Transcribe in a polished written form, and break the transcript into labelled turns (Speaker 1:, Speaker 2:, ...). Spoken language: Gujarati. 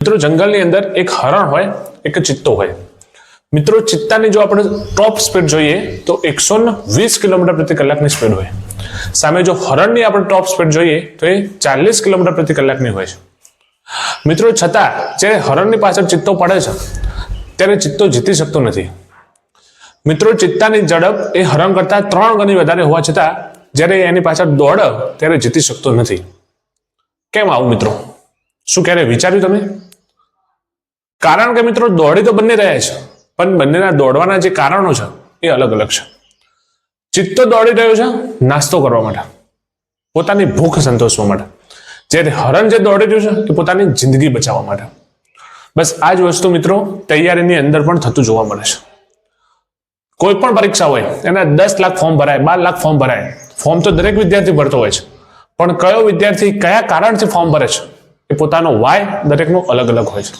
Speaker 1: મિત્રો જંગલની અંદર એક હરણ હોય, એક ચિત્તો હોય. મિત્રો ચિત્તાની જો આપણે ટોપ સ્પીડ જોઈએ તો 120 કિલોમીટર પ્રતિ કલાકની સ્પીડ હોય. સામે જો હરણની આપણે ટોપ સ્પીડ જોઈએ તો એ 40 કિલોમીટર પ્રતિ કલાકની હોય છે. મિત્રો છતાં જ્યારે હરણની પાછળ ચિત્તો પડે છે ત્યારે ચિત્તો જીતી શકતો નથી. મિત્રો ચિત્તાની ઝડપ એ હરણ કરતા 3 ગણી વધારે હોવા છતાં જ્યારે એની પાછળ દોડે ત્યારે જીતી શકતો નથી. કેમ આવું મિત્રો? શું ક્યારે વિચાર્યું તમે? કારણ કે મિત્રો દોડી તો બંને રહ્યા છે, પણ બંનેના દોડવાના જે કારણો છે એ અલગ અલગ છે. ચિત્તો દોડી રહ્યો છે નાસ્તો કરવા માટે, પોતાની ભૂખ સંતોષવા માટે, જ્યારે હરણ જે દોડી રહ્યું છે એ પોતાની જિંદગી બચાવવા માટે. બસ આ જ વસ્તુ મિત્રો તૈયારીની અંદર પણ થતું જોવા મળે છે. કોઈ પણ પરીક્ષા હોય એના 10 લાખ ફોર્મ ભરાય, 12 લાખ ફોર્મ ભરાય. ફોર્મ તો દરેક વિદ્યાર્થી ભરતો હોય છે, પણ કયો વિદ્યાર્થી કયા કારણથી ફોર્મ ભરે છે એ પોતાનો વાય દરેકનો અલગ અલગ હોય છે.